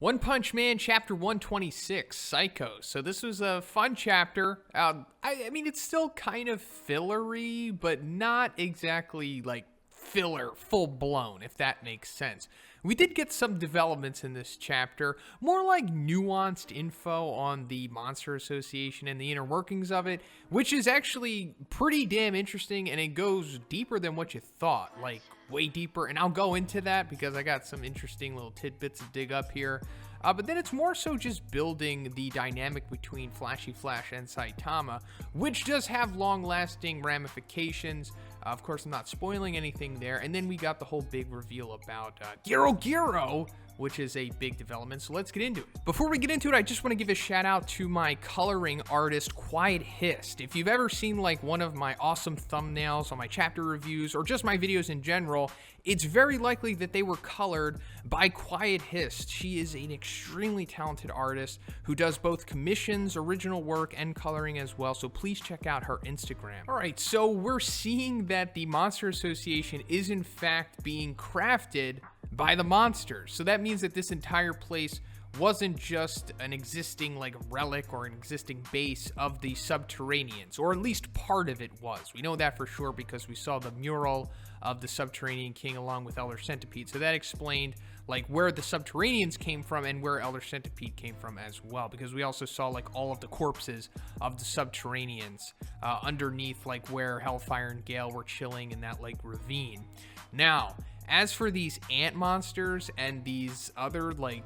One Punch Man Chapter 126, Psycho. So this was a fun chapter. I mean, it's still kind of fillery, but not exactly like filler full blown, if that makes sense. We did get some developments in this chapter, more like nuanced info on the Monster Association and the inner workings of it, which is actually pretty damn interesting, and it goes deeper than what you thought, like way deeper, and I'll go into that because I got some interesting little tidbits to dig up here. But then it's more so just building the dynamic between Flashy Flash and Saitama, which does have long-lasting ramifications. Of course, I'm not spoiling anything there. And then we got the whole big reveal about Gyoro Gyoro, which is a big development, so let's get into it. Before we get into it, I just want to give a shout out to my coloring artist, Quiet Hist. If you've ever seen like one of my awesome thumbnails on my chapter reviews, or just my videos in general, it's very likely that they were colored by Quiet Hist. She is an extremely talented artist who does both commissions, original work, and coloring as well, so please check out her Instagram. All right, so we're seeing that the Monster Association is in fact being crafted by the monsters. So that means that this entire place wasn't just an existing like relic or an existing base of the Subterraneans, or at least part of it was. We know that for sure because we saw the mural of the Subterranean King along with Elder Centipede. So that explained like where the Subterraneans came from and where Elder Centipede came from as well, because we also saw like all of the corpses of the Subterraneans underneath like where Hellfire and Gale were chilling in that like ravine. Now, as for these ant monsters and these other like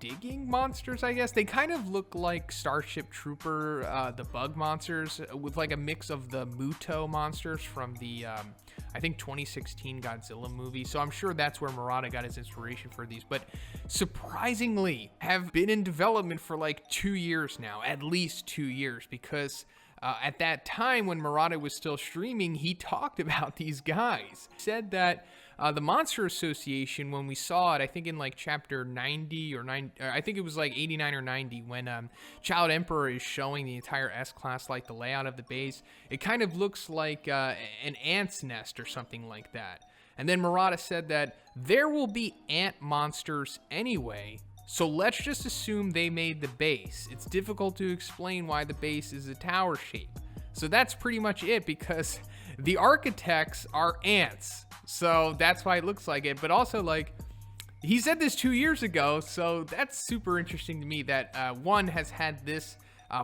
digging monsters, I guess they kind of look like Starship Trooper, the bug monsters, with like a mix of the Muto monsters from the I think 2016 Godzilla movie. So I'm sure that's where Murata got his inspiration for these, but surprisingly have been in development for like 2 years now, at least 2 years, because at that time when Murata was still streaming, he talked about these guys. He said that the Monster Association, when we saw it, I think in like chapter 90 or 9, I think it was like 89 or 90, when Child Emperor is showing the entire S-Class, like the layout of the base, it kind of looks like an ant's nest or something like that. And then Murata said that there will be ant monsters anyway, so let's just assume they made the base. It's difficult to explain why the base is a tower shape. So that's pretty much it, because the architects are ants. So that's why it looks like it. But also, like, he said this 2 years ago, so that's super interesting to me that one has had this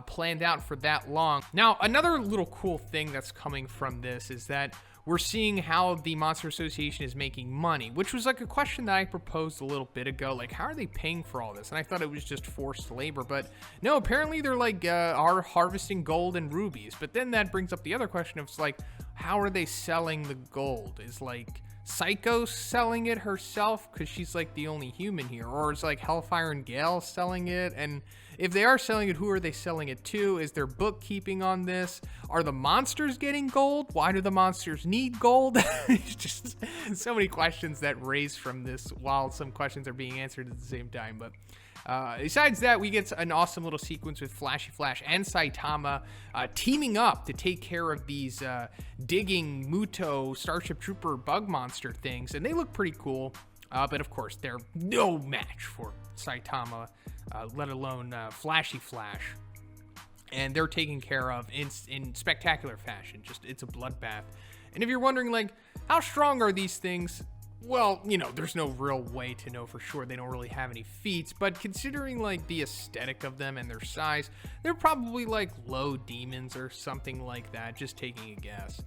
planned out for that long. Now, another little cool thing that's coming from this is that we're seeing how the Monster Association is making money, which was like a question that I proposed a little bit ago. Like, how are they paying for all this? And I thought it was just forced labor, but no, apparently they're like are harvesting gold and rubies. But then that brings up the other question of like, how are they selling the gold? Is like Psycho selling it herself because she's like the only human here, or is like Hellfire and Gale selling it? And if they are selling it, who are they selling it to? Is there bookkeeping on this? Are the monsters getting gold? Why do the monsters need gold? It's just so many questions that raise from this, while some questions are being answered at the same time. But besides that, we get an awesome little sequence with Flashy Flash and Saitama teaming up to take care of these digging Muto Starship Trooper bug monster things, and they look pretty cool. But of course, they're no match for Saitama, let alone Flashy Flash. And they're taken care of in spectacular fashion. Just, it's a bloodbath. And if you're wondering, like, how strong are these things? Well, you know, there's no real way to know for sure. They don't really have any feats, but considering like the aesthetic of them and their size, they're probably like low demons or something like that, just taking a guess.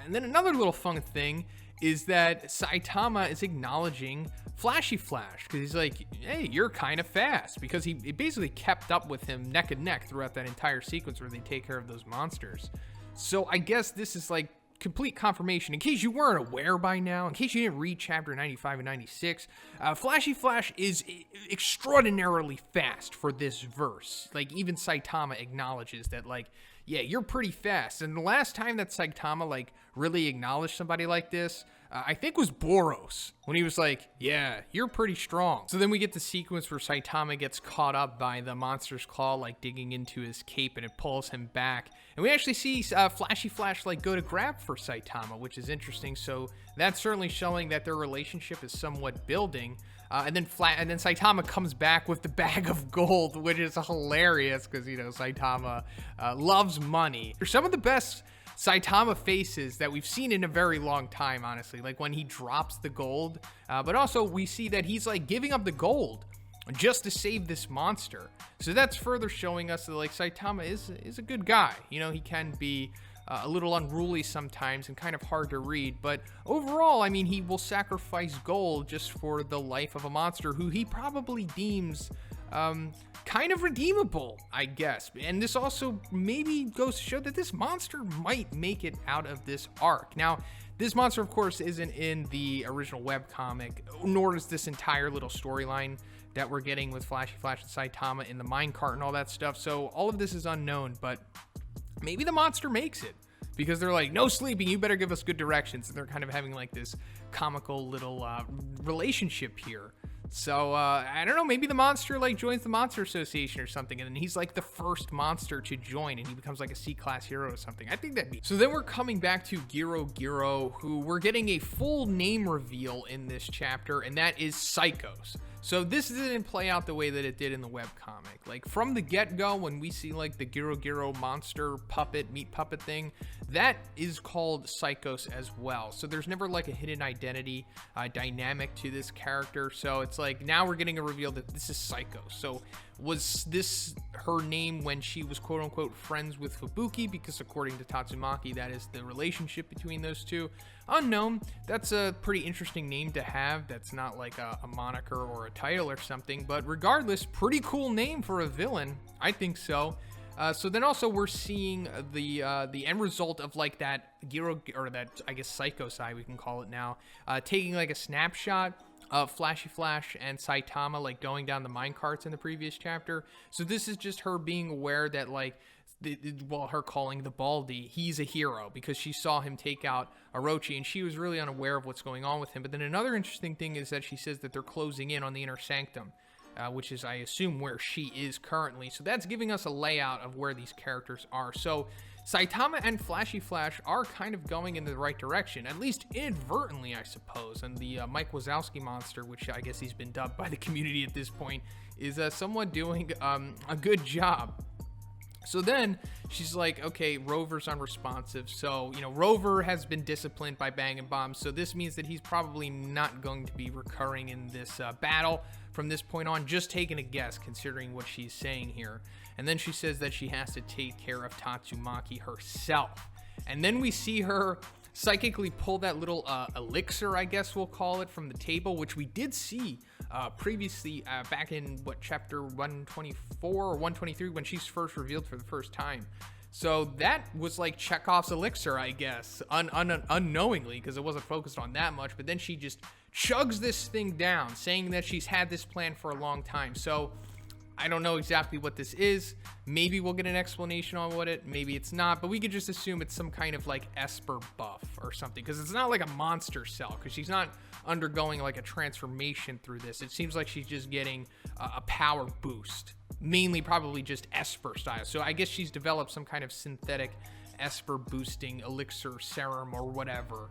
And then another little fun thing is that Saitama is acknowledging Flashy Flash, because he's like, hey, you're kind of fast, because he basically kept up with him neck and neck throughout that entire sequence where they take care of those monsters. So I guess this is like complete confirmation, in case you weren't aware by now, in case you didn't read chapter 95 and 96, Flashy Flash is extraordinarily fast for this verse. Like, even Saitama acknowledges that, like, yeah, you're pretty fast. And the last time that Saitama, like, really acknowledged somebody like this, I think was Boros, when he was like, yeah, you're pretty strong. So then we get the sequence where Saitama gets caught up by the monster's claw, like digging into his cape, and it pulls him back. And we actually see Flashy Flash like go to grab for Saitama, which is interesting. So that's certainly showing that their relationship is somewhat building. And then Saitama comes back with the bag of gold, which is hilarious because, you know, Saitama loves money. They're some of the best Saitama faces that we've seen in a very long time, honestly, like when he drops the gold, but also we see that he's like giving up the gold just to save this monster. So that's further showing us that like Saitama is a good guy. You know, he can be a little unruly sometimes and kind of hard to read, but overall, I mean, he will sacrifice gold just for the life of a monster who he probably deems kind of redeemable, I guess. And this also maybe goes to show that this monster might make it out of this arc. Now, this monster, of course, isn't in the original webcomic, nor is this entire little storyline that we're getting with Flashy Flash and Saitama in the minecart and all that stuff. So all of this is unknown, but maybe the monster makes it because they're like, no sleeping, you better give us good directions. And they're kind of having like this comical little relationship here. So, I don't know, maybe the monster, like, joins the Monster Association or something, and then he's, like, the first monster to join, and he becomes, like, a C-class hero or something. I think that'd be... So then we're coming back to Gyoro Gyoro, who we're getting a full name reveal in this chapter, and that is Psychos. So this didn't play out the way that it did in the webcomic. Like, from the get-go, when we see, like, the Gyoro Gyoro monster puppet, meat puppet thing, that is called Psychos as well. So there's never, like, a hidden identity dynamic to this character. So it's like, now we're getting a reveal that this is Psychos. So was this her name when she was quote-unquote friends with Fubuki? Because according to Tatsumaki, that is the relationship between those two. Unknown. That's a pretty interesting name to have. That's not like a moniker or a title or something. But regardless, pretty cool name for a villain. I think so. So then also we're seeing the end result of like that or that, I guess, Psychos eye, we can call it now, taking like a snapshot of Flashy Flash and Saitama like going down the minecarts in the previous chapter. So this is just her being aware that like, well, her calling the Baldy, he's a hero because she saw him take out Orochi and she was really unaware of what's going on with him. But then another interesting thing is that she says that they're closing in on the inner sanctum, which is, I assume, where she is currently. So that's giving us a layout of where these characters are. So Saitama and Flashy Flash are kind of going in the right direction, at least inadvertently, I suppose. And the Mike Wazowski monster, which I guess he's been dubbed by the community at this point, is somewhat doing a good job. So then she's like, okay, Rover's unresponsive. So, you know, Rover has been disciplined by Bang and Bomb. So this means that he's probably not going to be recurring in this battle from this point on. Just taking a guess, considering what she's saying here. And then she says that she has to take care of Tatsumaki herself. And then we see her psychically pull that little elixir, I guess we'll call it, from the table, which we did see previously back in, what, chapter 124 or 123 when she's first revealed for the first time. So that was like Chekhov's elixir, I guess, unknowingly, because it wasn't focused on that much. But then she just chugs this thing down, saying that she's had this plan for a long time. So I don't know exactly what this is. Maybe we'll get an explanation on what it, maybe it's not, but we could just assume it's some kind of like Esper buff or something, because it's not like a monster cell, because she's not undergoing like a transformation through this. It seems like she's just getting a power boost, mainly probably just Esper style. So I guess she's developed some kind of synthetic Esper boosting elixir serum or whatever.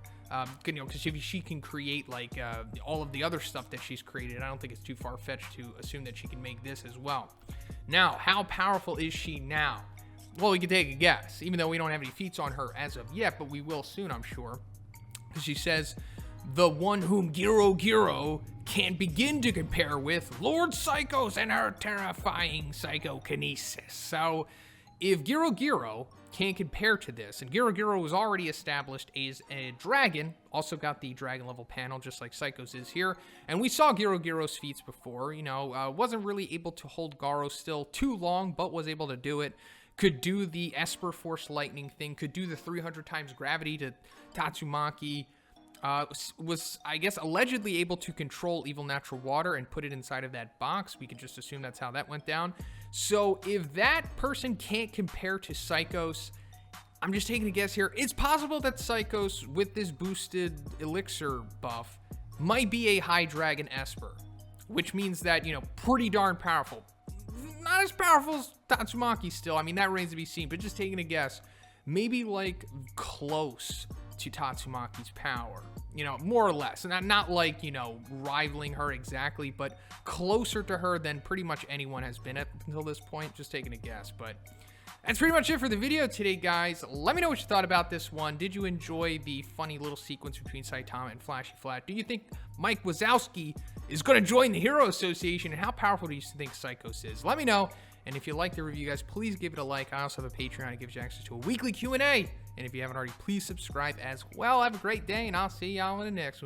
You know, because if she can create like all of the other stuff that she's created, I don't think it's too far-fetched to assume that she can make this as well. Now, how powerful is she now? Well, we can take a guess, even though we don't have any feats on her as of yet, but we will soon, I'm sure. Because she says, the one whom Gyoro Gyoro can't begin to compare with, Lord Psychos and her terrifying psychokinesis. So, if Gyoro Gyoro can't compare to this, and Gyoro Gyoro was already established as a dragon, also got the dragon level panel just like Psychos is here, and we saw Gyoro Gyoro's feats before, you know, wasn't really able to hold Garo still too long, but was able to do it, could do the Esper Force Lightning thing, could do the 300 times gravity to Tatsumaki, was, I guess, allegedly able to control evil natural water and put it inside of that box. We could just assume that's how that went down. So if that person can't compare to Psychos, I'm just taking a guess here. It's possible that Psychos, with this boosted elixir buff, might be a high dragon Esper, which means that, you know, pretty darn powerful. Not as powerful as Tatsumaki still. I mean, that remains to be seen, but just taking a guess. Maybe, like, close to Tatsumaki's power. You know, more or less. And not like, you know, rivaling her exactly, but closer to her than pretty much anyone has been up until this point. Just taking a guess. But that's pretty much it for the video today, guys. Let me know what you thought about this one. Did you enjoy the funny little sequence between Saitama and Flashy Flash? Do you think Mike Wazowski is going to join the Hero Association? And how powerful do you think Psychos is? Let me know. And if you like the review, guys, please give it a like. I also have a Patreon that gives you access to a weekly Q&A. And if you haven't already, please subscribe as well. Have a great day, and I'll see y'all in the next one.